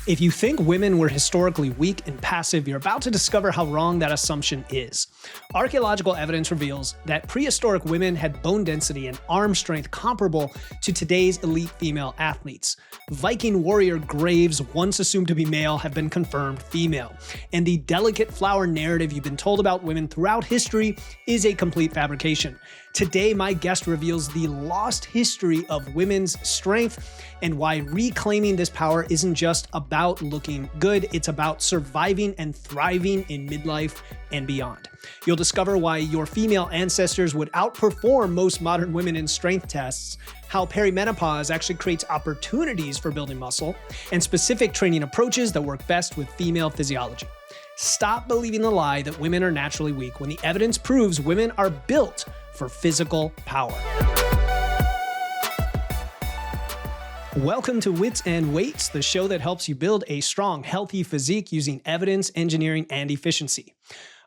If you think women were historically weak and passive, you're about to discover how wrong that assumption is. Archaeological evidence reveals that prehistoric women had bone density and arm strength comparable to today's elite female athletes. Viking warrior graves, once assumed to be male, have been confirmed female. And the delicate flower narrative you've been told about women throughout history is a complete fabrication. Today, my guest reveals the lost history of women's strength and why reclaiming this power isn't just about looking good, it's about surviving and thriving in midlife and beyond. You'll discover why your female ancestors would outperform most modern women in strength tests, how perimenopause actually creates opportunities for building muscle, and specific training approaches that work best with female physiology. Stop believing the lie that women are naturally weak when the evidence proves women are built for physical power. Welcome to Wits and Weights, the show that helps you build a strong, healthy physique using evidence, engineering, and efficiency.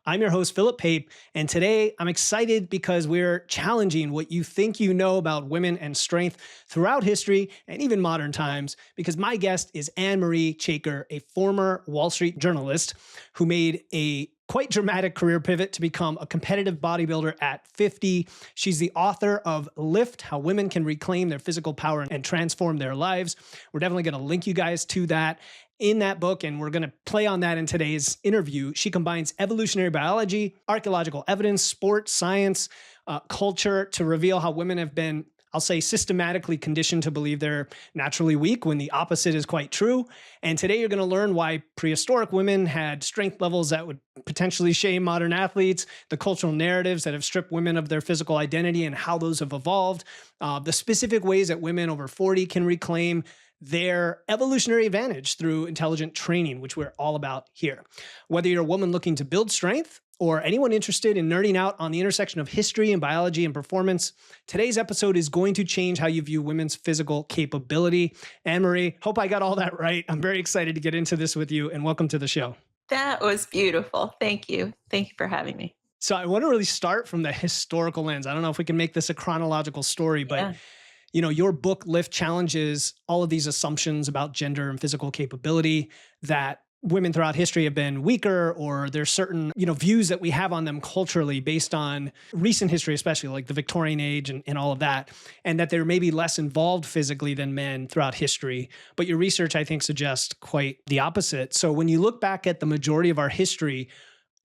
I'm your host, Philip Pape, and today I'm excited because we're challenging what you think you know about women and strength throughout history and even modern times, because my guest is Anne Marie Chaker, a former Wall Street journalist who made a quite dramatic career pivot to become a competitive bodybuilder at 50. She's the author of Lift, How Women Can Reclaim Their Physical Power and Transform Their Lives. We're definitely going to link you guys to that in that book, and we're going to play on that in today's interview. She combines evolutionary biology, archaeological evidence, sport, science, culture to reveal how women have been, I'll say, systematically conditioned to believe they're naturally weak when the opposite is quite true. And today you're going to learn why prehistoric women had strength levels that would potentially shame modern athletes, the cultural narratives that have stripped women of their physical identity and how those have evolved, the specific ways that women over 40 can reclaim their evolutionary advantage through intelligent training, which we're all about here. Whether you're a woman looking to build strength or anyone interested in nerding out on the intersection of history and biology and performance, today's episode is going to change how you view women's physical capability. Anne Marie, hope I got all that right. I'm very excited to get into this with you, and welcome to the show. That was beautiful. Thank you. Thank you for having me. So I want to really start from the historical lens. I don't know if we can make this a chronological story, but you know, your book Lift challenges all of these assumptions about gender and physical capability, that women throughout history have been weaker, or there's certain, views that we have on them culturally based on recent history, especially like the Victorian age and all of that, and that they're maybe less involved physically than men throughout history. But your research, I think, suggests quite the opposite. So when you look back at the majority of our history,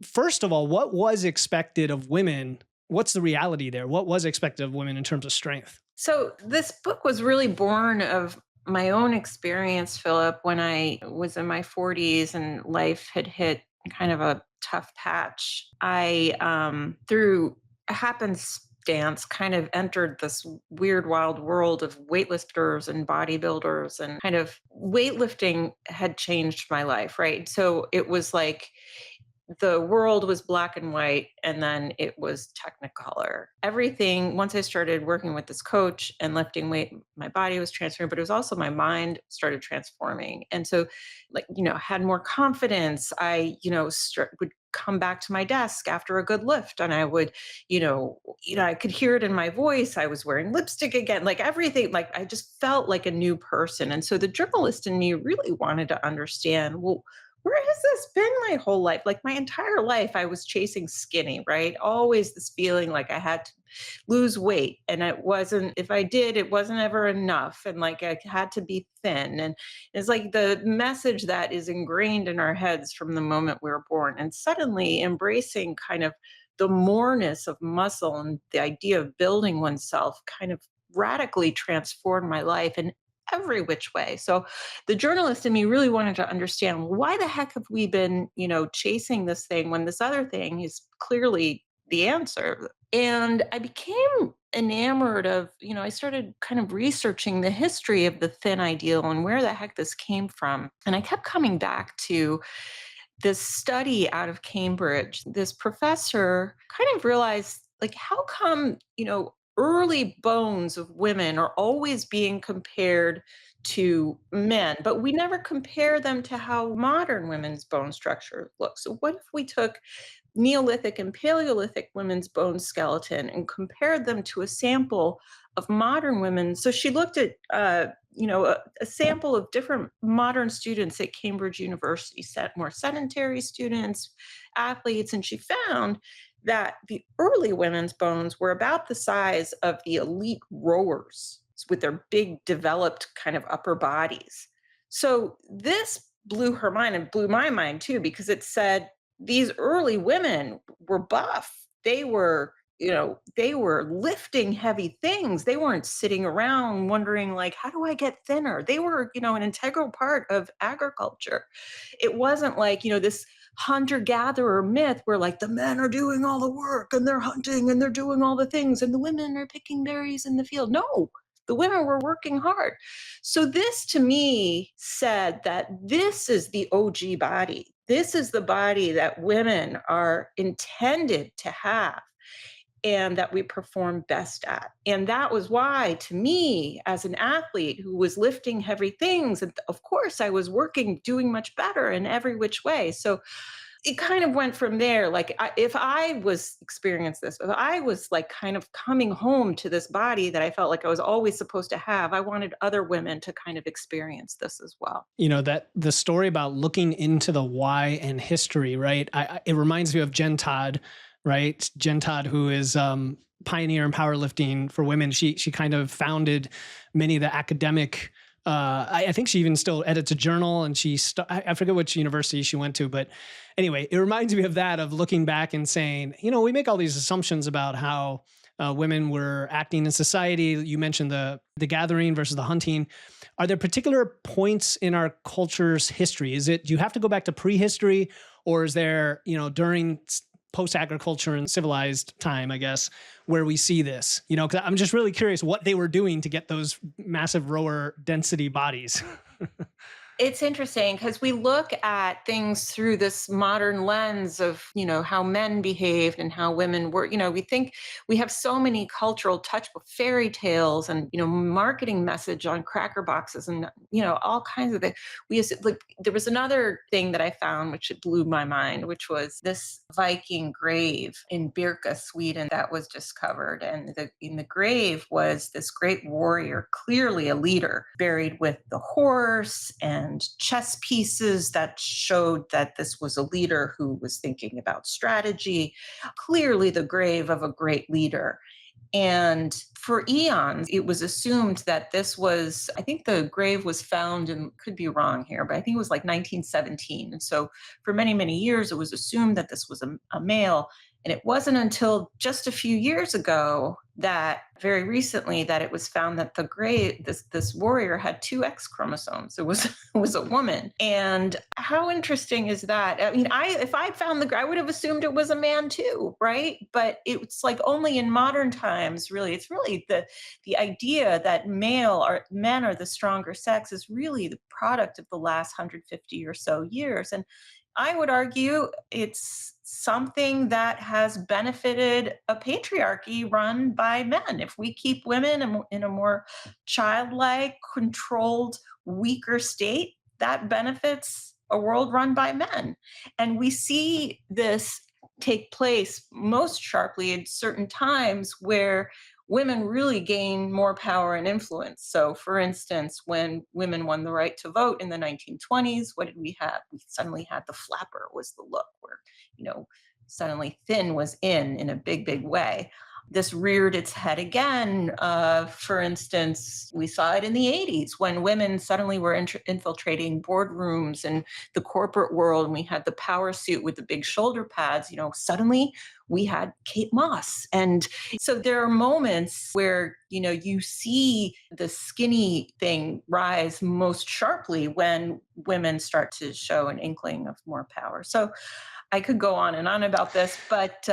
first of all, what was expected of women? What's the reality there? What was expected of women in terms of strength? So this book was really born of my own experience, Philip, when I was in my 40s and life had hit kind of a tough patch. I, through happenstance, kind of entered this weird, wild world of weightlifters and bodybuilders, and kind of weightlifting had changed my life, right? So it was like the world was black and white, and then it was technicolor. Everything, once I started working with this coach and lifting weight, my body was transforming, but it was also my mind started transforming. And so, had more confidence. I, would come back to my desk after a good lift, and I would, I could hear it in my voice. I was wearing lipstick again, like everything, like I just felt like a new person. And so the journalist in me really wanted to understand, well, where has this been my whole life? Like my entire life, I was chasing skinny, right? Always this feeling like I had to lose weight. And it wasn't, if I did, it wasn't ever enough. And like I had to be thin. And it's like the message that is ingrained in our heads from the moment we were born. And suddenly embracing kind of the moreness of muscle and the idea of building oneself kind of radically transformed my life in every which way. So the journalist in me really wanted to understand, well, why the heck have we been, chasing this thing when this other thing is clearly the answer? And I became enamored of, I started kind of researching the history of the thin ideal and where the heck this came from. And I kept coming back to this study out of Cambridge. This professor kind of realized, like, how come, early bones of women are always being compared to men, but we never compare them to how modern women's bone structure looks. So what if we took Neolithic and Paleolithic women's bone skeleton and compared them to a sample of modern women? So she looked at a sample of different modern students at Cambridge University, set more sedentary students, athletes, and she found that the early women's bones were about the size of the elite rowers with their big developed kind of upper bodies. So this blew her mind and blew my mind too, because it said these early women were buff. They were lifting heavy things. They weren't sitting around wondering, like, how do I get thinner? They were, an integral part of agriculture. It wasn't like, this hunter gatherer myth where like the men are doing all the work and they're hunting and they're doing all the things and the women are picking berries in the field. No, the women were working hard. So this to me said that this is the OG body. This is the body that women are intended to have and that we perform best at. And that was why, to me, as an athlete who was lifting heavy things, and of course, I was working, doing much better in every which way. So it kind of went from there. Like, if I was experiencing this, if I was like kind of coming home to this body that I felt like I was always supposed to have, I wanted other women to kind of experience this as well. That the story about looking into the why and history, right? It reminds me of Jen Todd, right? Jen Todd, who is pioneer in powerlifting for women. She kind of founded many of the academic. I think she even still edits a journal, and I forget which university she went to, but anyway, it reminds me of that, of looking back and saying, we make all these assumptions about how women were acting in society. You mentioned the gathering versus the hunting. Are there particular points in our culture's history? Do you have to go back to prehistory, or is there, during post-agriculture and civilized time, I guess, where we see this? Because I'm just really curious what they were doing to get those massive rower density bodies. It's interesting because we look at things through this modern lens of, how men behaved and how women were. We think we have so many cultural touch fairy tales and, marketing message on cracker boxes and, all kinds of things. Like, there was another thing that I found, which it blew my mind, which was this Viking grave in Birka, Sweden, that was discovered. And in the grave was this great warrior, clearly a leader, buried with the horse and chess pieces that showed that this was a leader who was thinking about strategy, clearly the grave of a great leader. And for eons, it was assumed that this was, I think the grave was found, and could be wrong here, but I think it was like 1917. And so for many, many years, it was assumed that this was a male. And it wasn't until just a few years ago, that very recently, that it was found that this warrior had two X chromosomes. It was a woman. And how interesting is that? I mean, if I found I would have assumed it was a man too, right? But it's like only in modern times, really. It's really the idea that men are the stronger sex is really the product of the last 150 or so years. And I would argue it's something that has benefited a patriarchy run by men. If we keep women in a more childlike, controlled, weaker state, that benefits a world run by men. And we see this take place most sharply at certain times where women really gain more power and influence. So, for instance, when women won the right to vote in the 1920s, what did we have? We suddenly had the flapper was the look where, suddenly thin was in a big, big way. This reared its head again. For instance, we saw it in the 80s when women suddenly were infiltrating boardrooms and the corporate world, and we had the power suit with the big shoulder pads. Suddenly we had Kate Moss. And so there are moments where, you see the skinny thing rise most sharply when women start to show an inkling of more power. So I could go on and on about this, but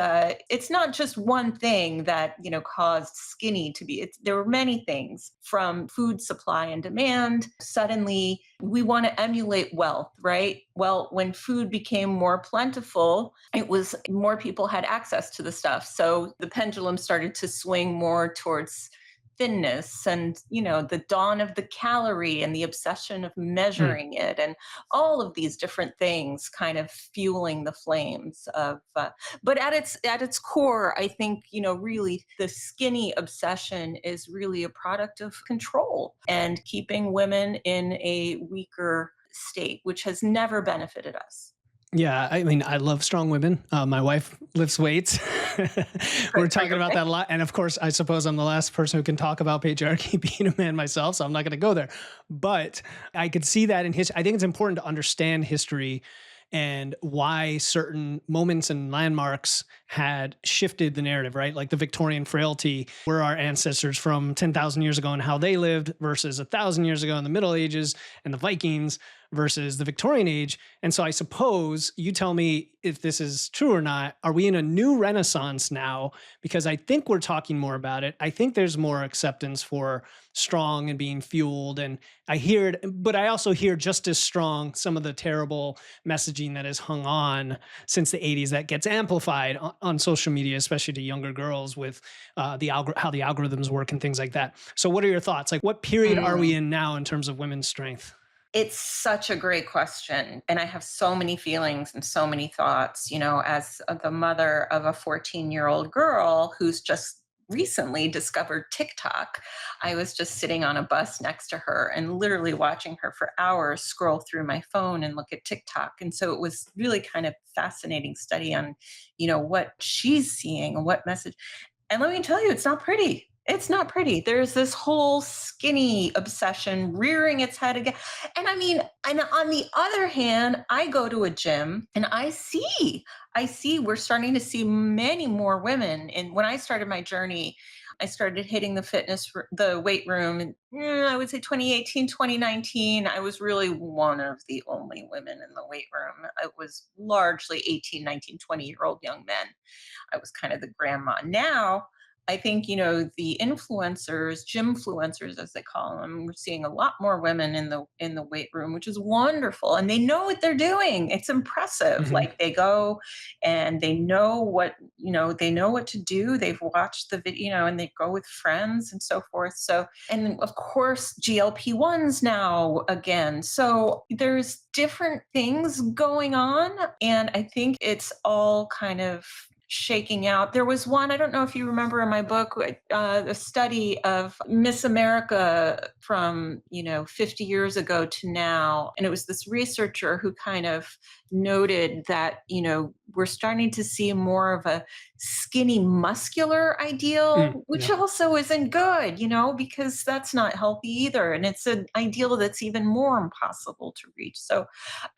it's not just one thing that caused skinny to be. There were many things, from food supply and demand. Suddenly, we want to emulate wealth, right? Well, when food became more plentiful, it was more people had access to the stuff. So the pendulum started to swing more towards thinness and, the dawn of the calorie and the obsession of Mm. measuring it and all of these different things kind of fueling the flames of, but at its core, I think, really the skinny obsession is really a product of control and keeping women in a weaker state, which has never benefited us. Yeah, I mean, I love strong women. My wife lifts weights. We're Right, right, talking about okay. that a lot. And of course, I suppose I'm the last person who can talk about patriarchy being a man myself, so I'm not going to go there. But I could see that in history. I think it's important to understand history and why certain moments and landmarks had shifted the narrative, right? Like the Victorian frailty, where our ancestors from 10,000 years ago and how they lived versus 1,000 years ago in the Middle Ages and the Vikings versus the Victorian age. And so I suppose you tell me if this is true or not. Are we in a new renaissance now? Because I think we're talking more about it. I think there's more acceptance for strong and being fueled. And I hear it, but I also hear just as strong some of the terrible messaging that has hung on since the 80s that gets amplified on social media, especially to younger girls with how the algorithms work and things like that. So, what are your thoughts? Like, what period are we Mm. in now in terms of women's strength? It's such a great question. And I have so many feelings and so many thoughts, as the mother of a 14-year-old girl who's just recently discovered TikTok. I was just sitting on a bus next to her and literally watching her for hours scroll through my phone and look at TikTok. And so it was really kind of fascinating study on, what she's seeing and what message. And let me tell you, it's not pretty. It's not pretty. There's this whole skinny obsession rearing its head again. And I mean, and on the other hand, I go to a gym and I see we're starting to see many more women. And when I started my journey, I started hitting the weight room, and I would say 2018, 2019. I was really one of the only women in the weight room. It was largely 18, 19, 20-year-old young men. I was kind of the grandma. Now, I think, the influencers, gym influencers as they call them, we're seeing a lot more women in the weight room, which is wonderful. And they know what they're doing. It's impressive. Mhm. Like they go and they know what to do. They've watched the video, and they go with friends and so forth. So, and of course, GLP-1s now again. So there's different things going on. And I think it's all kind of shaking out. There was one, I don't know if you remember in my book, a study of Miss America from, 50 years ago to now. And it was this researcher who kind of noted that, we're starting to see more of a skinny, muscular ideal, which Yeah. also isn't good, because that's not healthy either. And it's an ideal that's even more impossible to reach. So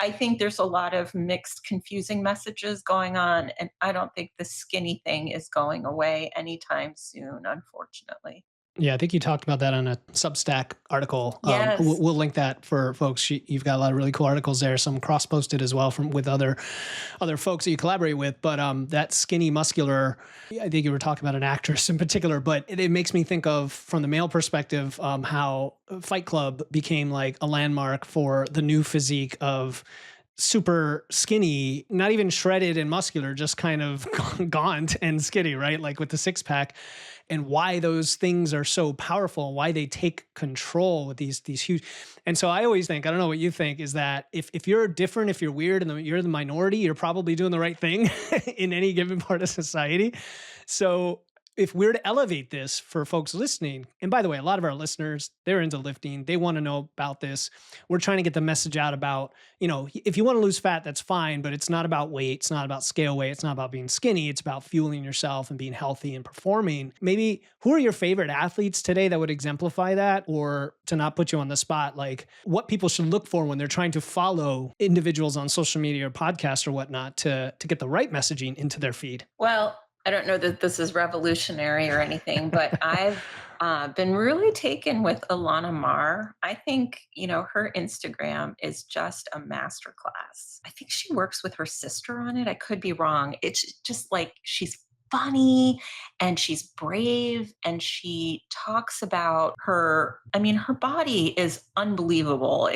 I think there's a lot of mixed, confusing messages going on. And I don't think the skinny thing is going away anytime soon, unfortunately. Yeah, I think you talked about that on a Substack article. Yes. We'll link that for folks. You've got a lot of really cool articles there. Some cross posted as well from with other folks that you collaborate with. But that skinny, muscular. I think you were talking about an actress in particular. But it makes me think of, from the male perspective, how Fight Club became like a landmark for the new physique of super skinny, not even shredded and muscular, just kind of gaunt and skinny, right? Like with the six pack, and why those things are so powerful, why they take control with these huge. And so I always think, I don't know what you think, is that if you're different, if you're weird and you're the minority, you're probably doing the right thing in any given part of society. So if we're to elevate this for folks listening, and by the way, a lot of our listeners, they're into lifting, they want to know about this. We're trying to get the message out about, if you want to lose fat, that's fine, but it's not about weight. It's not about scale weight. It's not about being skinny. It's about fueling yourself and being healthy and performing. Maybe who are your favorite athletes today that would exemplify that? Or, to not put you on the spot, like what people should look for when they're trying to follow individuals on social media or podcasts or whatnot to get the right messaging into their feed. Well, I don't know that this is revolutionary or anything, but I've been really taken with Alana Marr. I think, her Instagram is just a masterclass. I think she works with her sister on it. I could be wrong. It's just like she's funny and she's brave and she talks about her body is unbelievable.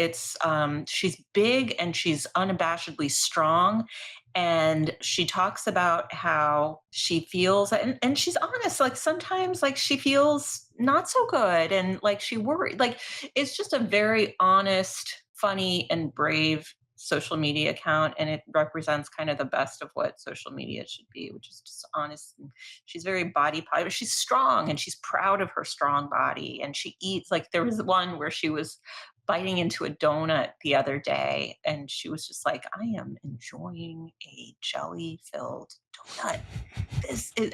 She's big and she's unabashedly strong, and she talks about how she feels, and she's honest, like sometimes like she feels not so good. And like she worried, like it's just a very honest, funny, and brave social media account. And it represents kind of the best of what social media should be, which is just honest. And she's very body positive. She's strong and she's proud of her strong body. And she eats, like, there was one where she was biting into a donut the other day and she was just like, I am enjoying a jelly filled donut.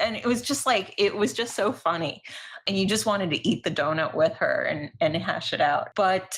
And it was just like, it was just so funny, and you just wanted to eat the donut with her and hash it out. But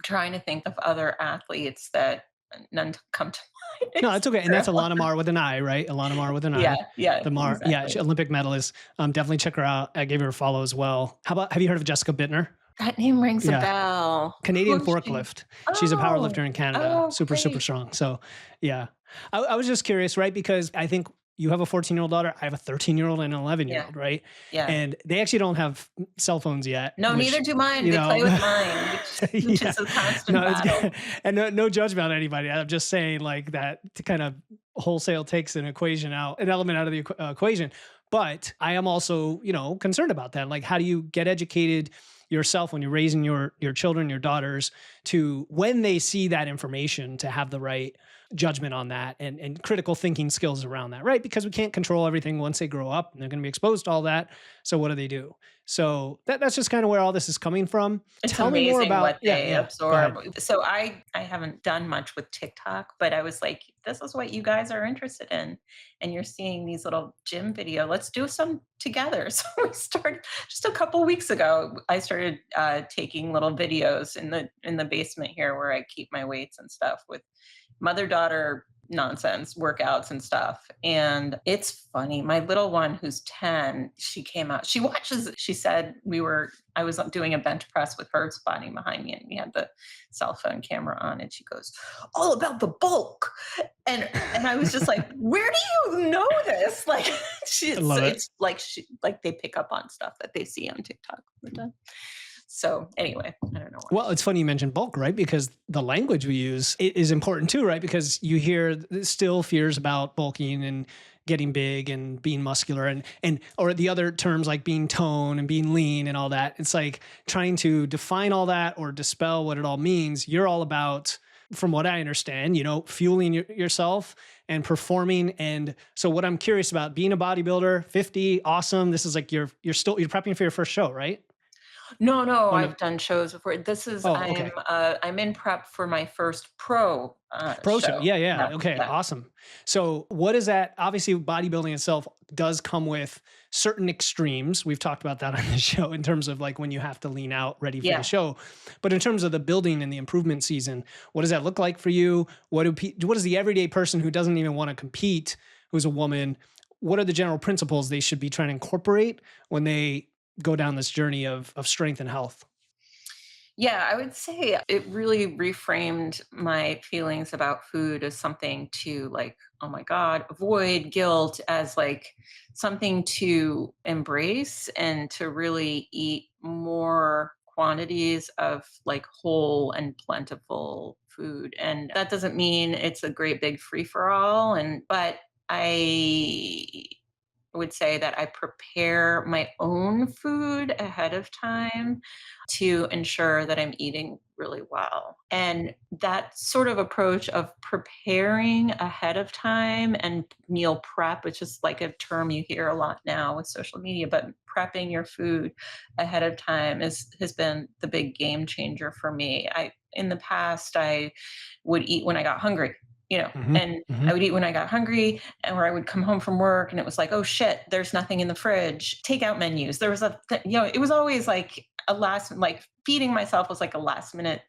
trying to think of other athletes that none come to mind. No, it's okay. And that's Terrible. Alana Mar with an I, right? Alana Mar with an Yeah, I. yeah, The Mar, yeah, exactly. Olympic medalist. Definitely check her out. I gave her a follow as well. How about, have you heard of Jessica Bittner? That name rings a Yeah. bell. Who Canadian is she? forklift. She's a Oh, powerlifter in Canada, super, super okay. strong. So, yeah. I was just curious, right? Because I think you have a 14-year-old daughter. I have a 13-year-old and an 11 year Yeah, old, right? yeah. And they actually don't have cell phones yet, No, which, neither do mine. you They play know, with mine, which yeah, is a constant no, it's battle. good. And no judgment on anybody. I'm just saying like that to kind of wholesale takes an element out of the equation. But I am also, concerned about that. Like, how do you get educated yourself when you're raising your children, your daughters, to when they see that information to have the right judgment on that and critical thinking skills around that, right? Because we can't control everything once they grow up and they're going to be exposed to all that. So what do they do? So that's just kind of where all this is coming from. It's Tell me more amazing about, what yeah, they yeah, go absorb. ahead. So I haven't done much with TikTok, but I was like, this is what you guys are interested in. And you're seeing these little gym video. Let's do some together. So we started just a couple weeks ago. I started taking little videos in the basement here where I keep my weights and stuff with mother daughter nonsense workouts and stuff. And it's funny. My little one, who's 10, she came out. She watches, she said, I was doing a bench press with her squatting behind me and we had the cell phone camera on. And she goes, all about the bulk. And I was just like, where do you know this? Like, I love it. it's like like they pick up on stuff that they see on TikTok all the time. So anyway, I don't know why. Well, it's funny you mentioned bulk, right? Because the language we use is important too, right? Because you hear still fears about bulking and getting big and being muscular and or the other terms like being tone and being lean and all that. It's like trying to define all that or dispel what it all means. You're all about, from what I understand, fueling yourself and performing. And so what I'm curious about, being a bodybuilder, 50, awesome. This is like you're prepping for your first show, right? No, no, Oh no. I've done shows before. This is Oh, okay. I'm in prep for my first pro Pro show. show. Yeah, yeah. Yeah, Okay, yeah, awesome. So, what is that? Obviously, bodybuilding itself does come with certain extremes. We've talked about that on the show in terms of like when you have to lean out ready for the yeah. show. But in terms of the building and the improvement season, what does that look like for you? What is the everyday person who doesn't even want to compete, who's a woman, what are the general principles they should be trying to incorporate when they go down this journey of strength and health? Yeah, I would say it really reframed my feelings about food as something to like, oh my God, avoid guilt as like something to embrace and to really eat more quantities of like whole and plentiful food. And that doesn't mean it's a great big free for all. But I would say that I prepare my own food ahead of time to ensure that I'm eating really well. And that sort of approach of preparing ahead of time and meal prep, which is like a term you hear a lot now with social media, but prepping your food ahead of time has been the big game changer for me. I in the past I would eat when I got hungry, Hmm. and Hmm. I would eat when I got hungry, and where I would come home from work and it was like, oh shit, there's nothing in the fridge. Takeout menus. There was it was always like like feeding myself was like a last minute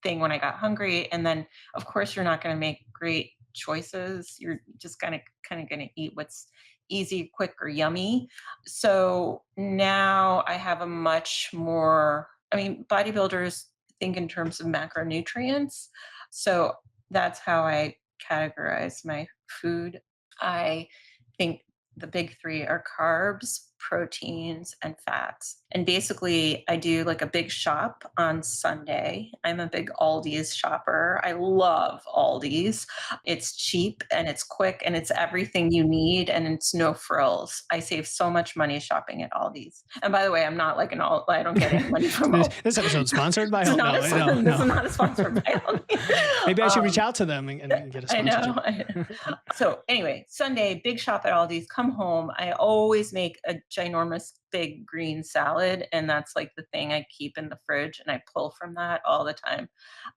thing when I got hungry. And then of course you're not going to make great choices. You're just kind of going to eat what's easy, quick, or yummy. So now I have a much more, I mean, bodybuilders think in terms of macronutrients. So that's how I categorize my food. I think the big three are carbs, proteins, and fats. And basically, I do like a big shop on Sunday. I'm a big Aldi's shopper. I love Aldi's. It's cheap and it's quick and it's everything you need and it's no frills. I save so much money shopping at Aldi's. And by the way, I'm not like I don't get any money from Aldi. This episode sponsored by This is no, not no, a, this no. is not a sponsor by Aldi. Maybe I should reach out to them and get a I know. sponsorship. So anyway, Sunday, big shop at Aldi's, come home. I always make a ginormous big green salad. And that's like the thing I keep in the fridge. And I pull from that all the time.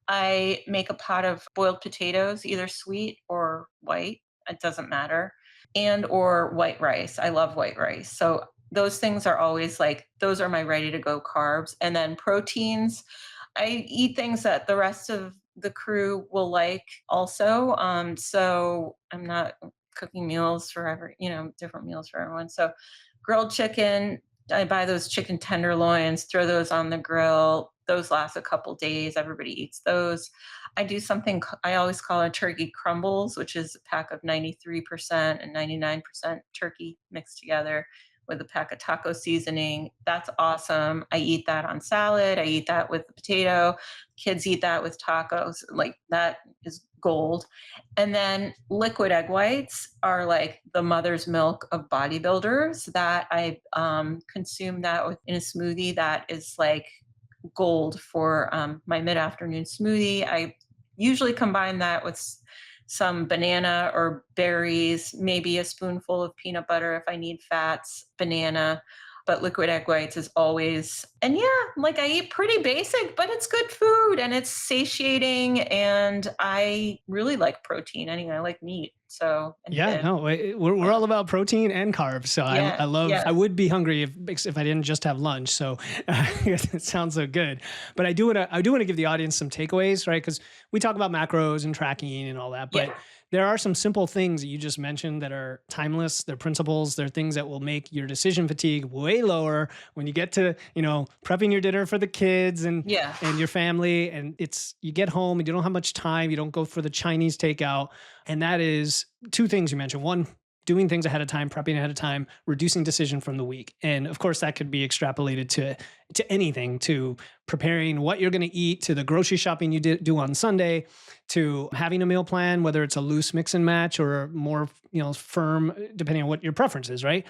I make a pot of boiled potatoes, either sweet or white. It doesn't matter. And or white rice. I love white rice. So those things are always like, those are my ready to go carbs. And then proteins. I eat things that the rest of the crew will like also. So I'm not cooking meals for different meals for everyone. So grilled chicken, I buy those chicken tenderloins, throw those on the grill. Those last a couple days. Everybody eats those. I do something I always call a turkey crumbles, which is a pack of 93% and 99% turkey mixed together with a pack of taco seasoning. That's awesome. I eat that on salad. I eat that with the potato. Kids eat that with tacos. Like that is gold. And then liquid egg whites are like the mother's milk of bodybuilders that I consume that in a smoothie that is like gold for my mid-afternoon smoothie. I usually combine that with some banana or berries, maybe a spoonful of peanut butter if I need fats, banana. But liquid egg whites is always, and yeah, like I eat pretty basic, but it's good food and it's satiating. And I really like protein anyway. I like meat. So, Yeah, no, we're all about protein and carbs. So I yeah, love, yeah. I would be hungry if I didn't just have lunch. So it sounds so good. But I do want to give the audience some takeaways, right? Because we talk about macros and tracking and all that, but Yeah. there are some simple things that you just mentioned that are timeless. They're principles. They're things that will make your decision fatigue way lower when you get to, prepping your dinner for the kids and Yeah. your family. And you get home and you don't have much time. You don't go for the Chinese takeout. And that is two things you mentioned. One, doing things ahead of time, prepping ahead of time, reducing decision from the week. And of course, that could be extrapolated to anything, to preparing what you're going to eat, to the grocery shopping you do on Sunday, to having a meal plan, whether it's a loose mix and match or more, firm, depending on what your preference is, right?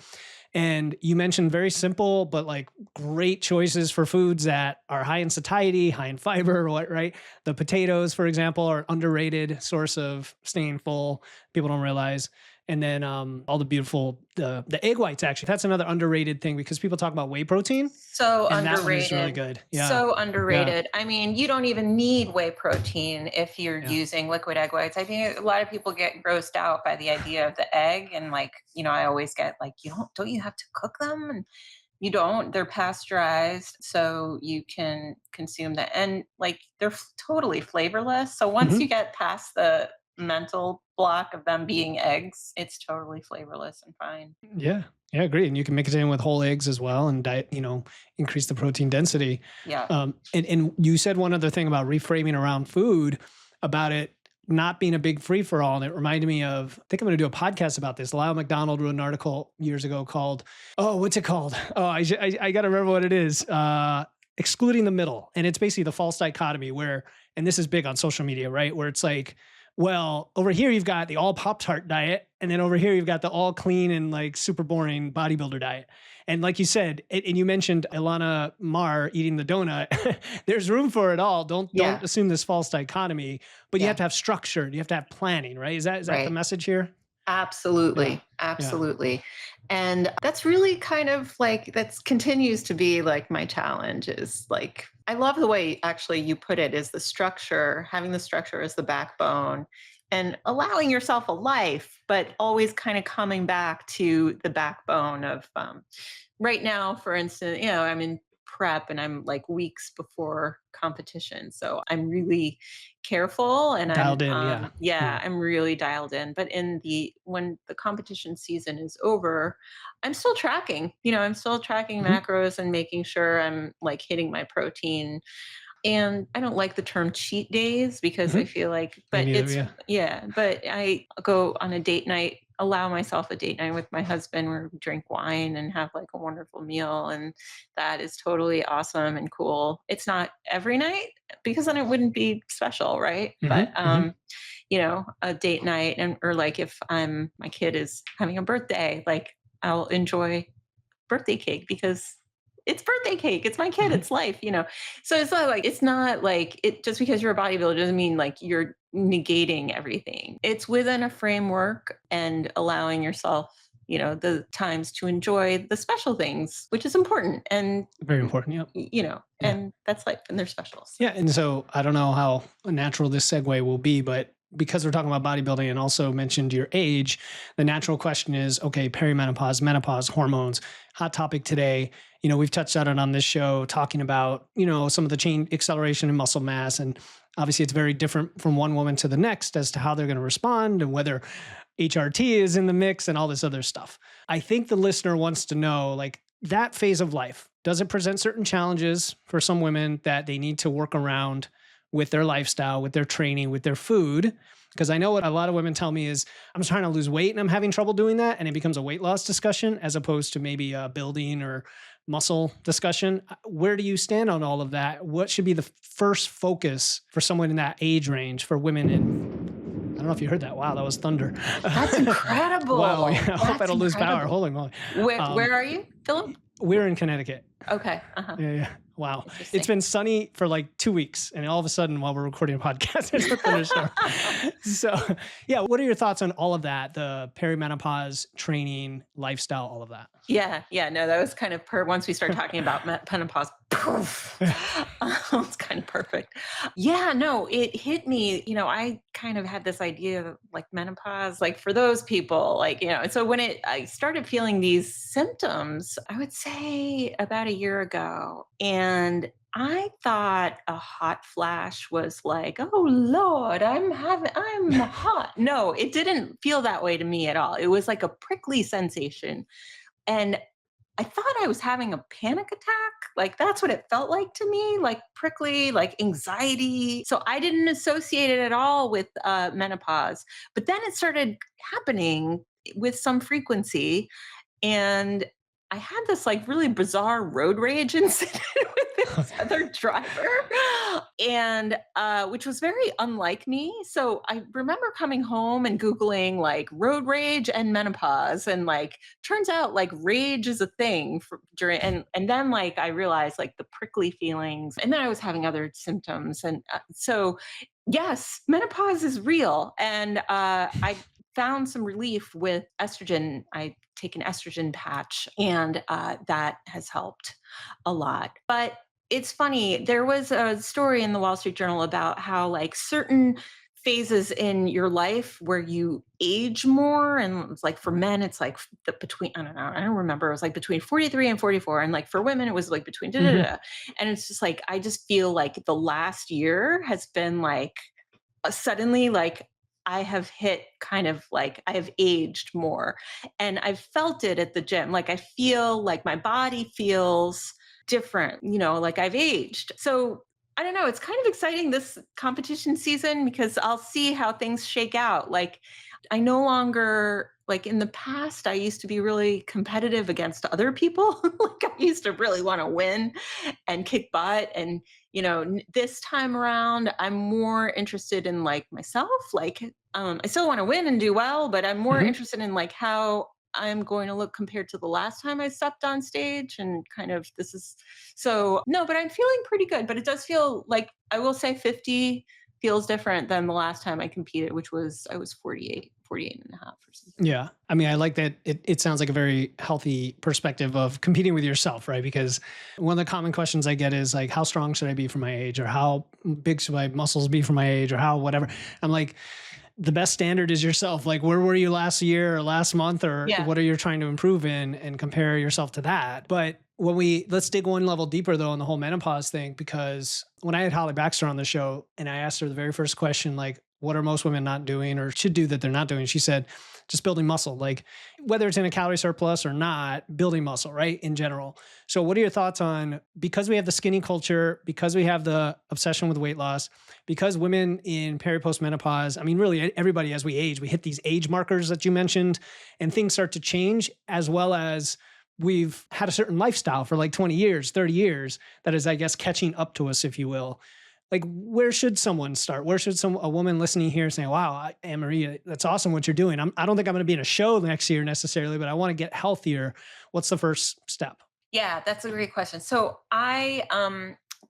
And you mentioned very simple, but like great choices for foods that are high in satiety, high in fiber, right? The potatoes, for example, are underrated source of staying full. People don't realize. And then all the beautiful, the egg whites, actually, that's another underrated thing because people talk about whey protein. So And underrated. that one is really good. Yeah. So Yeah. underrated. I mean, you don't even need whey protein if you're Yeah. using liquid egg whites. I think a lot of people get grossed out by the idea of the egg. And like, I always get like, don't you have to cook them? And you don't. They're pasteurized, so you can consume that. And like, they're totally flavorless. So once Mhm. you get past the mental block of them being eggs, it's totally flavorless and fine. Yeah. Yeah, great. And you can mix it in with whole eggs as well and increase the protein density. Yeah. And you said one other thing about reframing around food, about it not being a big free for all. And it reminded me of, I think I'm going to do a podcast about this. Lyle McDonald wrote an article years ago called, what's it called? Oh, I got to remember what it is. Excluding the middle. And it's basically the false dichotomy where, and this is big on social media, right? Where it's like, well, over here you've got the all Pop-Tart diet, and then over here you've got the all clean and like super boring bodybuilder diet. And like you said, and you mentioned Ilana Mar eating the donut, there's room for it all. Don't assume this false dichotomy, but you have to have structure. You have to have planning, right? Is that the message here? Absolutely. Yeah. Absolutely. And that's really kind of like, that continues to be like my challenge is like, I love the way actually you put it, is the structure, having the structure as the backbone and allowing yourself a life, but always kind of coming back to the backbone of right now, for instance, I'm in prep and I'm like weeks before competition. So I'm really careful and Dialed in, I'm really dialed in. But when the competition season is over, I'm still tracking, I'm still tracking Mhm. macros and making sure I'm like hitting my protein. And I don't like the term cheat days because I Mhm. feel like, Me but neither, yeah. but I go on a date night allow myself a date night with my husband where we drink wine and have like a wonderful meal. And that is totally awesome and cool. It's not every night because then it wouldn't be special, right? But, a date night and, or like if my kid is having a birthday, like I'll enjoy birthday cake because it's birthday cake. It's my kid. hmm It's life. So it's not like it just because you're a bodybuilder doesn't mean like you're negating everything. It's within a framework and allowing yourself, the times to enjoy the special things, which is important. And Very important. Yep. Yeah. and that's life and they're special. So. Yeah. And so I don't know how natural this segue will be, but because we're talking about bodybuilding and also mentioned your age, the natural question is, okay, perimenopause, menopause, hormones, hot topic today. We've touched on it on this show, talking about, some of the change, acceleration in muscle mass. And obviously it's very different from one woman to the next as to how they're going to respond and whether HRT is in the mix and all this other stuff. I think the listener wants to know, like, that phase of life, does it present certain challenges for some women that they need to work around with their lifestyle, with their training, with their food? Because I know what a lot of women tell me is, I'm trying to lose weight and I'm having trouble doing that. And it becomes a weight loss discussion as opposed to maybe a building or muscle discussion. Where do you stand on all of that? What should be the first focus for someone in that age range for women in, I don't know if you heard that. Wow, that was thunder. That's incredible. Wow, yeah, I hope I don't lose power. Incredible. Holy moly. Where are you, Philip? We're in Connecticut. Okay. Uh-huh. Yeah. Wow. It's been sunny for like 2 weeks. And all of a sudden, while we're recording a podcast, there's a thunderstorm. So, yeah. What are your thoughts on all of that? The perimenopause, training, lifestyle, all of that? Yeah. No, that was kind of once we start talking about menopause, poof, it's kind of perfect. Yeah, no, it hit me. I kind of had this idea of like menopause, like for those people, like, so when I started feeling these symptoms, I would say about a year ago. And I thought a hot flash was like, oh Lord, I'm hot. No, it didn't feel that way to me at all. It was like a prickly sensation. And I thought I was having a panic attack. Like that's what it felt like to me, like prickly, like anxiety. So I didn't associate it at all with menopause. But then it started happening with some frequency. And I had this like really bizarre road rage incident with this other driver, and which was very unlike me. So I remember coming home and Googling like road rage and menopause, and like turns out like rage is a thing for during, and then like I realized like the prickly feelings, and then I was having other symptoms, and so yes, menopause is real, and I found some relief with estrogen. I take an estrogen patch, and that has helped a lot. But it's funny, there was a story in the Wall Street Journal about how like certain phases in your life where you age more, and it's like for men it's like between, I don't know, I don't remember, it was like between 43 and 44, and like for women it was like between da, da, da, da. And it's just like I just feel like the last year has been like suddenly like I have hit kind of like I have aged more, and I've felt it at the gym. Like I feel like my body feels different, like I've aged. So I don't know. It's kind of exciting this competition season because I'll see how things shake out. Like I no longer, like in the past, I used to be really competitive against other people. Like I used to really want to win and kick butt. And, this time around, I'm more interested in like myself. Like I still want to win and do well, but I'm more interested in like how I'm going to look compared to the last time I stepped on stage, and kind of this is so no, but I'm feeling pretty good. But it does feel like I will say 50 feels different than the last time I competed, which was I was 48 and a half or something. Yeah. I mean, I like that. It sounds like a very healthy perspective of competing with yourself, right? Because one of the common questions I get is like, how strong should I be for my age? Or how big should my muscles be for my age? Or how whatever. I'm like, the best standard is yourself. Like, where were you last year or last month, or what are you trying to improve in, and compare yourself to that. But let's dig one level deeper though on the whole menopause thing, because when I had Holly Baxter on the show and I asked her the very first question, like, what are most women not doing or should do that they're not doing? She said, just building muscle, like whether it's in a calorie surplus or not, building muscle, right? In general. So, what are your thoughts on, because we have the skinny culture, because we have the obsession with weight loss, because women in post menopause, I mean, really everybody as we age, we hit these age markers that you mentioned and things start to change, as well as we've had a certain lifestyle for like 20 years, 30 years that is, I guess, catching up to us, if you will. Like, where should someone start? Where should a woman listening here say, wow, Anne Marie, that's awesome what you're doing. I don't think I'm going to be in a show next year necessarily, but I want to get healthier. What's the first step? Yeah, that's a great question. So a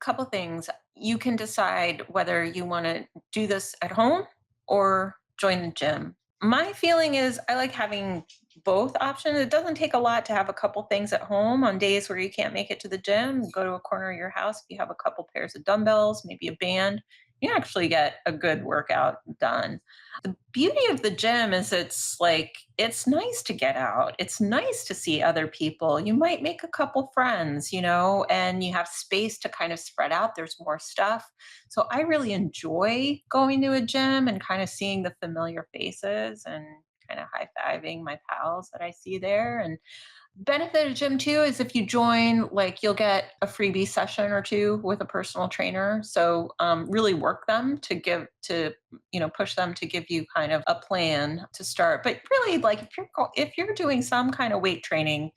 couple things. You can decide whether you want to do this at home or join the gym. My feeling is I like having both options. It doesn't take a lot to have a couple things at home on days where you can't make it to the gym. Go to a corner of your house. If you have a couple pairs of dumbbells, maybe a band, you actually get a good workout done. The beauty of the gym is it's nice to get out. It's nice to see other people. You might make a couple friends, and you have space to kind of spread out. There's more stuff. So I really enjoy going to a gym and kind of seeing the familiar faces and kind of high-fiving my pals that I see there. And benefit of gym too is if you join, like you'll get a freebie session or two with a personal trainer. So really work them push them to give you kind of a plan to start. But really, like if you're doing some kind of weight training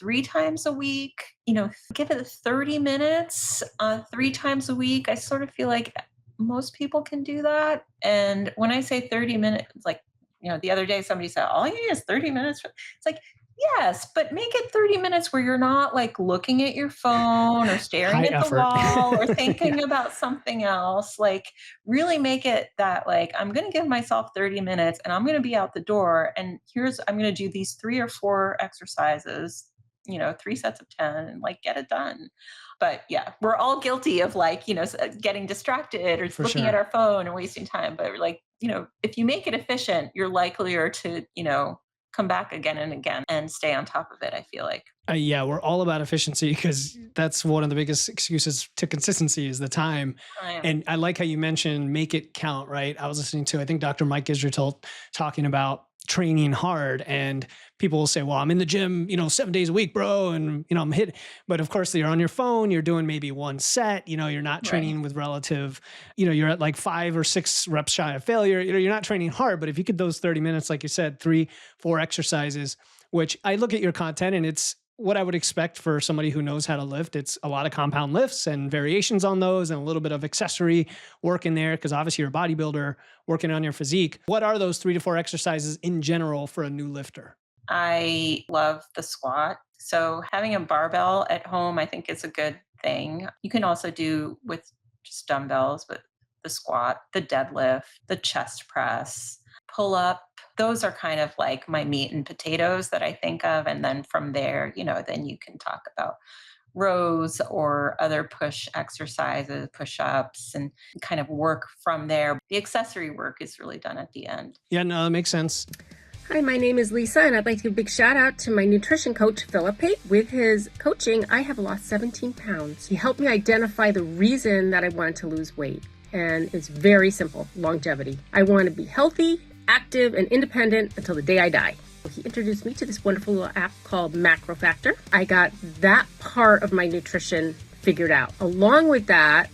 3 times a week, give it 30 minutes 3 times a week. I sort of feel like most people can do that. And when I say 30 minutes, like, the other day somebody said, all you need is 30 minutes. It's like, yes, but make it 30 minutes where you're not like looking at your phone or staring High at the effort. wall or Yeah, thinking about something else. Like, really make it that, like, I'm going to give myself 30 minutes and I'm going to be out the door. And I'm going to do these 3 or 4 exercises, 3 sets of 10, and like get it done. But yeah, we're all guilty of like, getting distracted or for looking at sure. our phone and wasting time. But like, if you make it efficient, you're likelier to, come back again and again and stay on top of it, I feel like. Yeah, we're all about efficiency because that's one of the biggest excuses to consistency is the time. I am. And I like how you mentioned make it count, right? I was listening to, I think, Dr. Mike Israel talking about training hard, and people will say, well, I'm in the gym, 7 days a week, bro. And, I'm hit. But of course, you're on your phone, you're doing maybe one set, you're not Right. training with relative, you're at like 5 or 6 reps shy of failure. You're not training hard. But if you could, those 30 minutes, like you said, 3, 4 exercises, which I look at your content and it's what I would expect for somebody who knows how to lift. It's a lot of compound lifts and variations on those and a little bit of accessory work in there because obviously you're a bodybuilder working on your physique. What are those 3 to 4 exercises in general for a new lifter? I love the squat. So having a barbell at home, I think is a good thing. You can also do with just dumbbells, but the squat, the deadlift, the chest press, pull up. Those are kind of like my meat and potatoes that I think of. And then from there, then you can talk about rows or other push exercises, push ups, and kind of work from there. The accessory work is really done at the end. Yeah, no, that makes sense. Hi, my name is Lisa, and I'd like to give a big shout out to my nutrition coach, Philip Pape. With his coaching, I have lost 17 pounds. He helped me identify the reason that I wanted to lose weight, and it's very simple: longevity. I want to be healthy, active, and independent until the day I die. He introduced me to this wonderful little app called Macro Factor. I got that part of my nutrition figured out. Along with that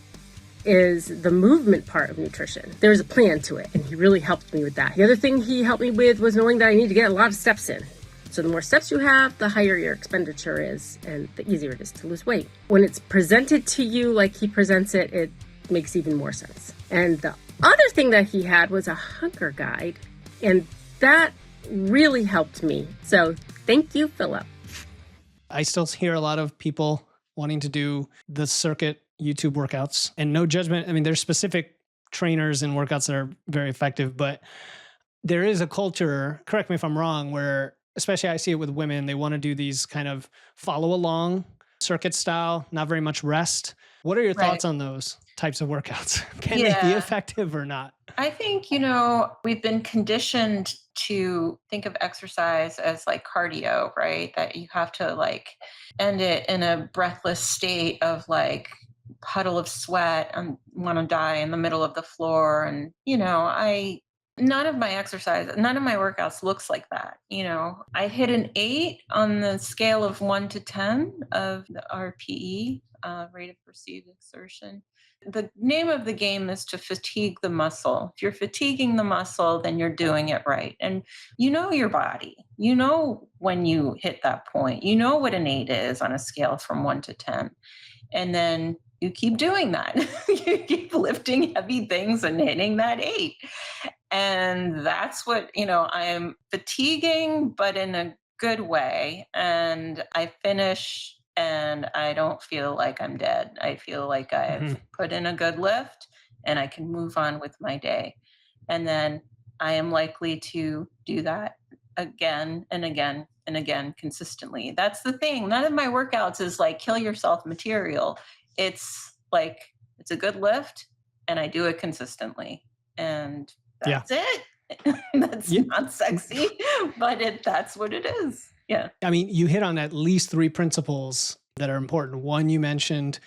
is the movement part of nutrition. There's a plan to it, and he really helped me with that. The other thing he helped me with was knowing that I need to get a lot of steps in. So the more steps you have, the higher your expenditure is, and the easier it is to lose weight. When it's presented to you like he presents it, it makes even more sense. And the other thing that he had was a hunger guide, and that really helped me. So thank you, Philip. I still hear a lot of people wanting to do the circuit YouTube workouts, and no judgment. I mean, there's specific trainers and workouts that are very effective, but there is a culture, correct me if I'm wrong, where especially I see it with women, they want to do these kind of follow along circuit style, not very much rest. What are your Right. thoughts on those types of workouts? Can they be Yeah. effective or not? I think, we've been conditioned to think of exercise as like cardio, right? That you have to like end it in a breathless state of like puddle of sweat and want to die in the middle of the floor. And, none of my exercise, none of my workouts looks like that. I hit an 8 on the scale of 1 to 10 of the RPE, rate of perceived exertion. The name of the game is to fatigue the muscle. If you're fatiguing the muscle, then you're doing it right. And you know your body. You know when you hit that point. You know what an 8 is on a scale from 1 to 10. And then you keep doing that. You keep lifting heavy things and hitting that 8. And that's what, I'm fatiguing, but in a good way. And I finish and I don't feel like I'm dead. I feel like I've Mhm. put in a good lift and I can move on with my day. And then I am likely to do that again and again and again consistently. That's the thing. None of my workouts is like kill yourself material. It's like it's a good lift and I do it consistently. And Yeah. that's it. That's Yeah. not sexy, but that's what it is. Yeah. I mean, you hit on at least three principles that are important. One, you mentioned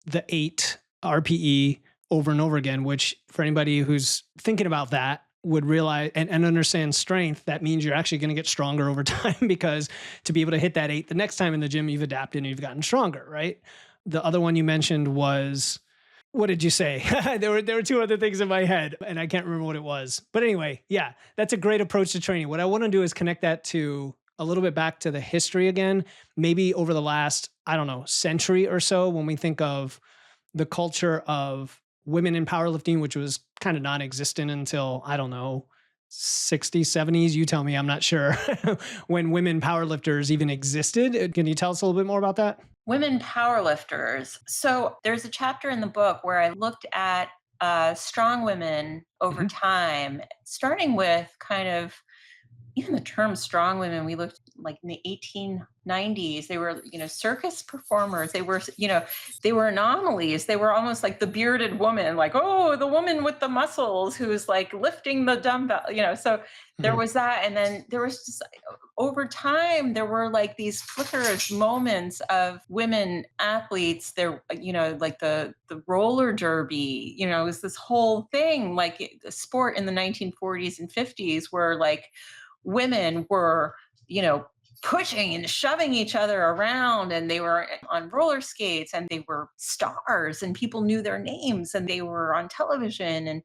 the 8 RPE over and over again, which for anybody who's thinking about that would realize and understand strength, that means you're actually going to get stronger over time because to be able to hit that 8 the next time in the gym, you've adapted and you've gotten stronger, right? The other one you mentioned was, what did you say? there were two other things in my head and I can't remember what it was. But anyway, yeah, that's a great approach to training. What I want to do is connect that to a little bit back to the history again, maybe over the last, I don't know, century or so, when we think of the culture of women in powerlifting, which was kind of non-existent until, I don't know, 60s, 70s. You tell me, I'm not sure when women powerlifters even existed. Can you tell us a little bit more about that? Women powerlifters. So there's a chapter in the book where I looked at strong women over Mhm. time, starting with kind of even the term strong women. We looked like in the 1890s, they were, circus performers. They were, they were anomalies. They were almost like the bearded woman, like, oh, the woman with the muscles who's like lifting the dumbbell, so there Mhm. was that. And then there was just over time, there were like these flickers, moments of women athletes. There, like the roller derby, it was this whole thing, like the sport in the 1940s and 50s where like women were, pushing and shoving each other around, and they were on roller skates and they were stars and people knew their names and they were on television. And,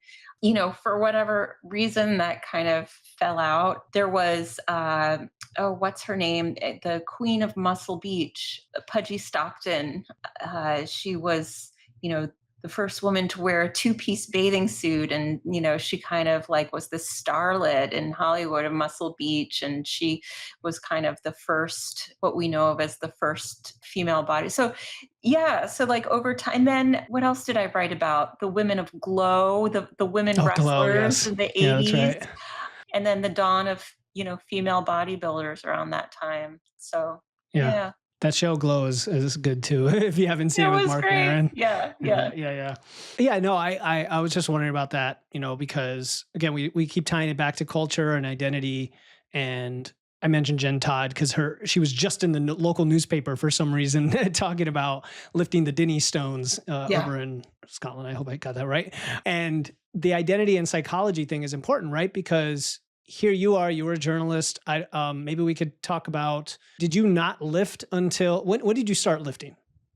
for whatever reason that kind of fell out. There was, what's her name? The Queen of Muscle Beach, Pudgy Stockton. She was, the first woman to wear a two-piece bathing suit, and she kind of like was the starlet in Hollywood of Muscle Beach, and she was kind of the first, what we know of as the first female body. So yeah, so like over time. Then what else did I write about? The women of Glow, the women Oh, glow. wrestlers Yes. in the Yeah, that's 80s, right. and then the dawn of female bodybuilders around that time. So Yeah. yeah, That show Glow is good too. If you haven't seen it it with was Mark great. Maron. Yeah, Yeah, yeah. yeah, yeah. Yeah, no, I was just wondering about that, because again, we keep tying it back to culture and identity. And I mentioned Jen Todd because she was just in the local newspaper for some reason talking about lifting the Dinnie stones Yeah. over in Scotland. I hope I got that right. And the identity and psychology thing is important, right? Because here you were a journalist. Maybe we could talk about, did you not lift until when did you start lifting?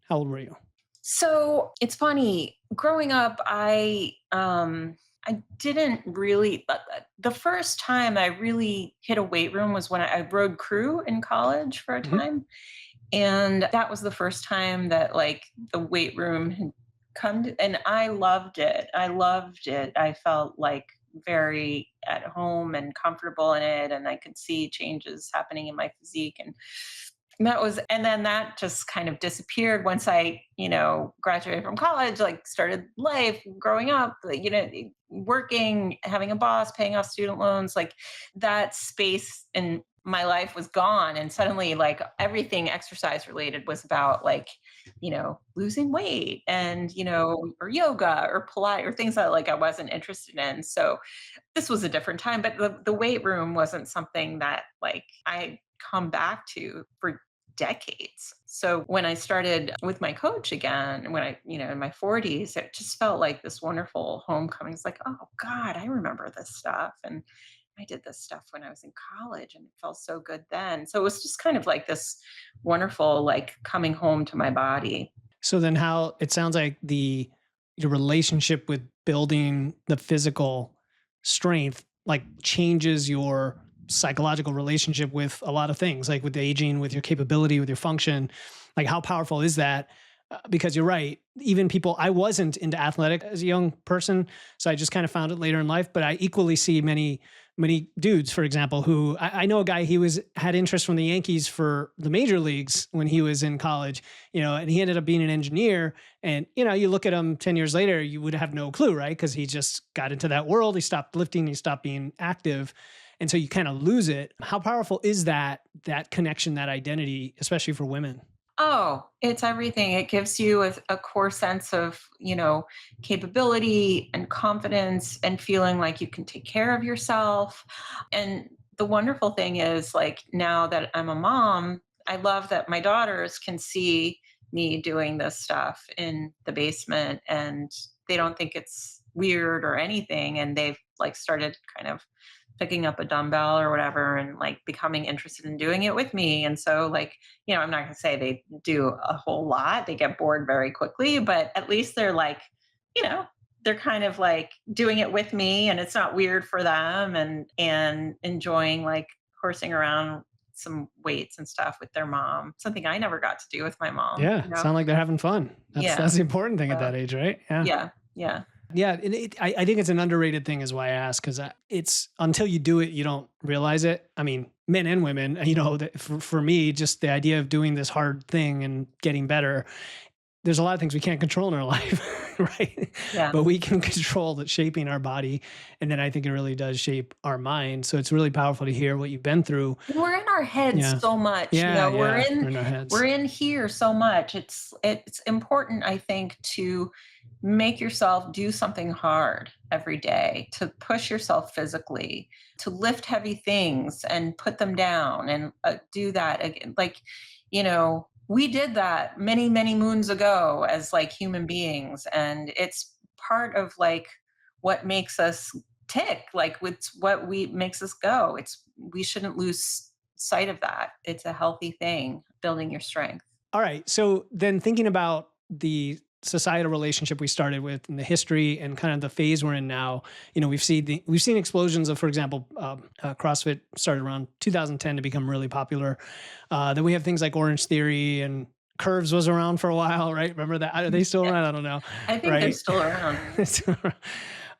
How old were you? So it's funny. Growing up, I didn't really. The first time I really hit a weight room was when I rode crew in college for a Mhm. time, and that was the first time that like the weight room had come to, and I loved it. I loved it. I felt like very at home and comfortable in it, and I could see changes happening in my physique. And then that just kind of disappeared once I, graduated from college, like started life, growing up, like, working, having a boss, paying off student loans, like that space in my life was gone. And suddenly like everything exercise related was about like, losing weight and, or yoga or Pilates or things that like I wasn't interested in. So this was a different time, but the weight room wasn't something that like I come back to for decades. So when I started with my coach again, when I, in my 40s, it just felt like this wonderful homecoming. It's like, oh God, I remember this stuff. And I did this stuff when I was in college and it felt so good then. So it was just kind of like this wonderful, like coming home to my body. So then how it sounds like your relationship with building the physical strength like changes your psychological relationship with a lot of things, like with aging, with your capability, with your function. Like how powerful is that? Because you're right. Even people, I wasn't into athletic as a young person, so I just kind of found it later in life. But I equally see many dudes, for example, who I know a guy, had interest from the Yankees for the major leagues when he was in college, and he ended up being an engineer. And, you look at him 10 years later, you would have no clue, right? Because he just got into that world. He stopped lifting, he stopped being active. And so you kind of lose it. How powerful is that connection, that identity, especially for women? Oh, it's everything. It gives you a core sense of, capability and confidence and feeling like you can take care of yourself. And the wonderful thing is, like, now that I'm a mom, I love that my daughters can see me doing this stuff in the basement and they don't think it's weird or anything. And they've like started kind of picking up a dumbbell or whatever and like becoming interested in doing it with me. And so, like, I'm not going to say they do a whole lot. They get bored very quickly, but at least they're like, you know, they're kind of like doing it with me and it's not weird for them, and enjoying like horsing around some weights and stuff with their mom. Something I never got to do with my mom, Yeah, sound like they're having fun. Yeah. That's the important thing at So, that age, right? Yeah. yeah. Yeah. Yeah, and I think it's an underrated thing, is why I ask, because it's until you do it, you don't realize it. I mean, men and women, that for me, just the idea of doing this hard thing and getting better, there's a lot of things we can't control in our life, right? Yeah. But we can control that shaping our body. And then I think it really does shape our mind. So it's really powerful to hear what you've been through. We're in our heads Yeah. so much. Yeah, We're in our heads. we're in here so much. It's important, I think, to make yourself do something hard every day, to push yourself physically, to lift heavy things and put them down and do that again. Like, we did that many, many moons ago as like human beings. And it's part of like what makes us tick, like it's what makes us go. We shouldn't lose sight of that. It's a healthy thing, building your strength. All right. So then thinking about the societal relationship we started with and the history and kind of the phase we're in now, we've seen explosions of, for example, CrossFit started around 2010 to become really popular. Then we have things like Orange Theory, and Curves was around for a while, right? Remember that? Are they still around? I don't know. I think they're still around.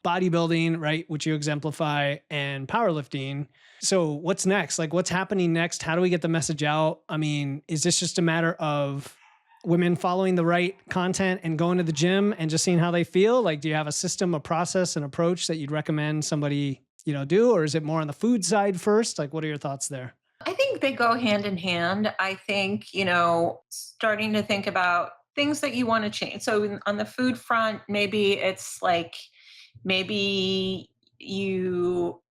Bodybuilding, right, which you exemplify, and powerlifting. So what's next? Like, what's happening next? How do we get the message out? I mean, is this just a matter of women following the right content and going to the gym and just seeing how they feel? Like, do you have a system, a process, an approach that you'd recommend somebody, do? Or is it more on the food side first? Like, what are your thoughts there? I think they go hand in hand. I think, starting to think about things that you want to change. So on the food front, maybe it's like, maybe you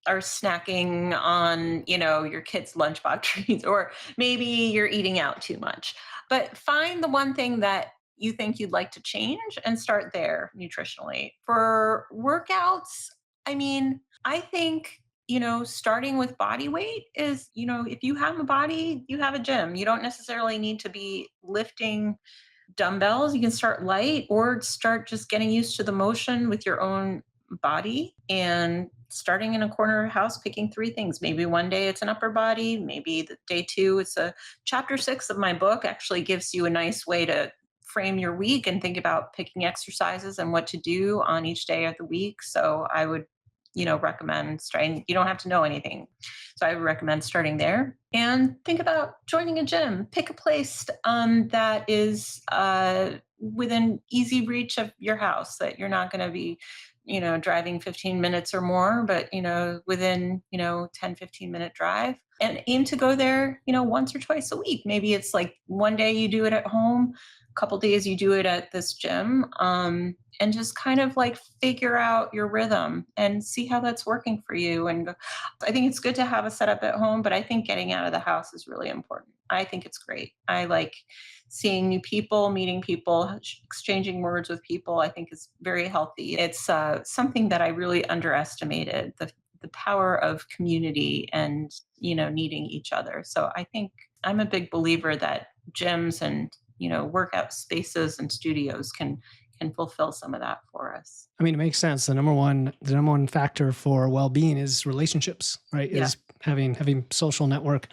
are snacking on, your kids' lunchbox treats, or maybe you're eating out too much. But find the one thing that you think you'd like to change and start there nutritionally. For workouts, I mean, I think, starting with body weight is, if you have a body, you have a gym. You don't necessarily need to be lifting dumbbells. You can start light or start just getting used to the motion with your own body and starting in a corner of the house, picking 3 things. Maybe one day it's an upper body. Maybe the day 2, it's chapter 6 of my book actually gives you a nice way to frame your week and think about picking exercises and what to do on each day of the week. So I would, recommend starting. You don't have to know anything. So I would recommend starting there and think about joining a gym. Pick a place that is within easy reach of your house, that you're not going to be, driving 15 minutes or more, but, within, 10, 15-minute drive. and aim to go there, once or twice a week. Maybe it's like one day you do it at home, a couple days you do it at this gym, and just kind of like figure out your rhythm and see how that's working for you. And I think it's good to have a setup at home, but I think getting out of the house is really important. I think it's great. I like seeing new people, meeting people, exchanging words with people. I think is very healthy. It's something that I really underestimated, the power of community and, needing each other. So I think I'm a big believer that gyms and, workout spaces and studios can fulfill some of that for us. I mean, it makes sense. The number one factor for well-being is relationships, right? Yeah. Is having social network.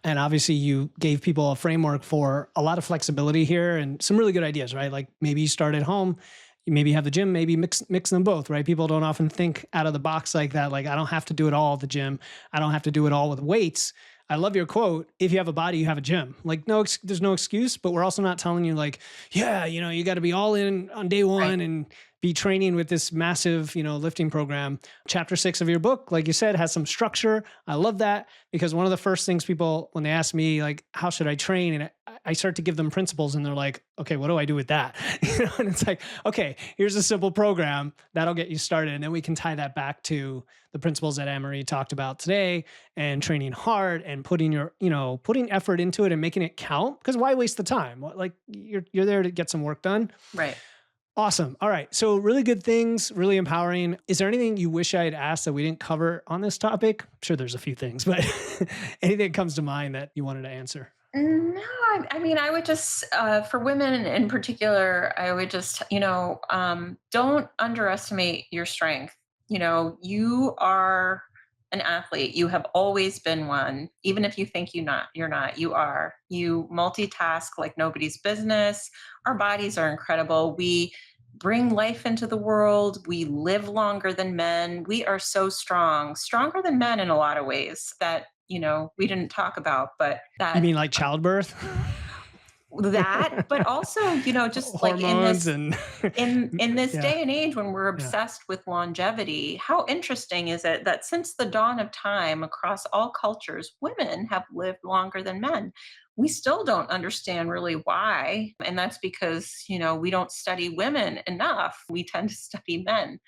And obviously you gave people a framework for a lot of flexibility here and some really good ideas, right? Like maybe you start at home, you maybe have the gym, maybe mix them both, right? People don't often think out of the box like that. Like, I don't have to do it all at the gym. I don't have to do it all with weights. I love your quote. If you have a body, you have a gym. Like, no, there's no excuse, but we're also not telling you like, yeah, you got to be all in on day one, right, and be training with this massive, lifting program. Chapter 6 of your book, like you said, has some structure. I love that, because one of the first things people, when they ask me like, how should I train? And I start to give them principles and they're like, okay, what do I do with that? And it's like, okay, here's a simple program that'll get you started. And then we can tie that back to the principles that Anne Marie talked about today, and training hard and putting putting effort into it and making it count. Because why waste the time? Like, you're there to get some work done. Right. Awesome. All right. So really good things, really empowering. Is there anything you wish I had asked that we didn't cover on this topic? I'm sure there's a few things, but anything that comes to mind that you wanted to answer? No, I mean, I would just, for women in particular, I would just, don't underestimate your strength. You are an athlete. You have always been one. Even if you think you're not, you are. You multitask like nobody's business. Our bodies are incredible. We bring life into the world. We live longer than men. We are so strong, stronger than men in a lot of ways that, we didn't talk about, but that. You mean like childbirth? That, but also, just like hormones in this yeah, day and age when we're obsessed with longevity, how interesting is it that since the dawn of time across all cultures, women have lived longer than men? We still don't understand really why. And that's because, we don't study women enough. We tend to study men.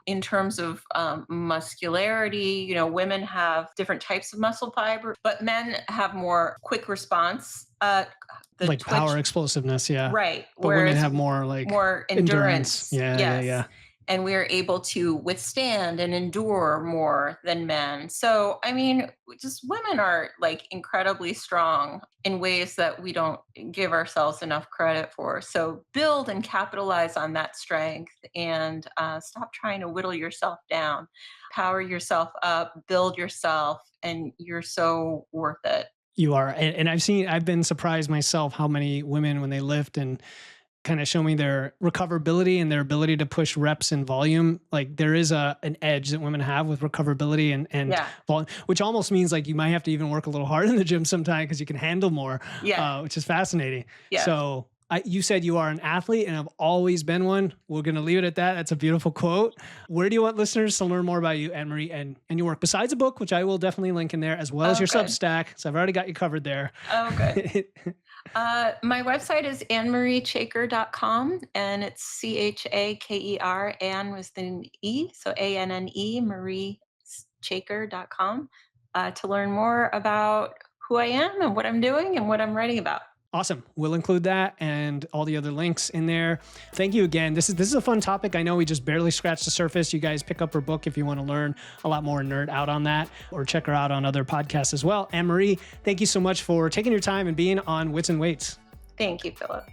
In terms of muscularity, women have different types of muscle fiber, but men have more quick response. Like power, explosiveness, yeah. Right. But women have more like more endurance. Yeah, yes. yeah. And we're able to withstand and endure more than men. So, I mean, just women are like incredibly strong in ways that we don't give ourselves enough credit for. So build and capitalize on that strength, and stop trying to whittle yourself down. Power yourself up, build yourself, and you're so worth it. You are. And I've been surprised myself how many women, when they lift and kind of show me their recoverability and their ability to push reps and volume, like there is an edge that women have with recoverability and volume, which almost means like you might have to even work a little hard in the gym sometime because you can handle more, which is fascinating. Yeah. So you said you are an athlete and I've always been one. We're going to leave it at that. That's a beautiful quote. Where do you want listeners to learn more about you, Anne Marie, and your work besides a book, which I will definitely link in there, as well as your Substack. So I've already got you covered there. Oh, good. My website is annemariechaker.com, and it's CHAKER. Anne was the E, so ANNE, mariechaker.com, to learn more about who I am and what I'm doing and what I'm writing about. Awesome. We'll include that and all the other links in there. Thank you again. This is a fun topic. I know we just barely scratched the surface. You guys pick up her book if you want to learn a lot more and nerd out on that, or check her out on other podcasts as well. Anne Marie, thank you so much for taking your time and being on Wits and Weights. Thank you, Philip.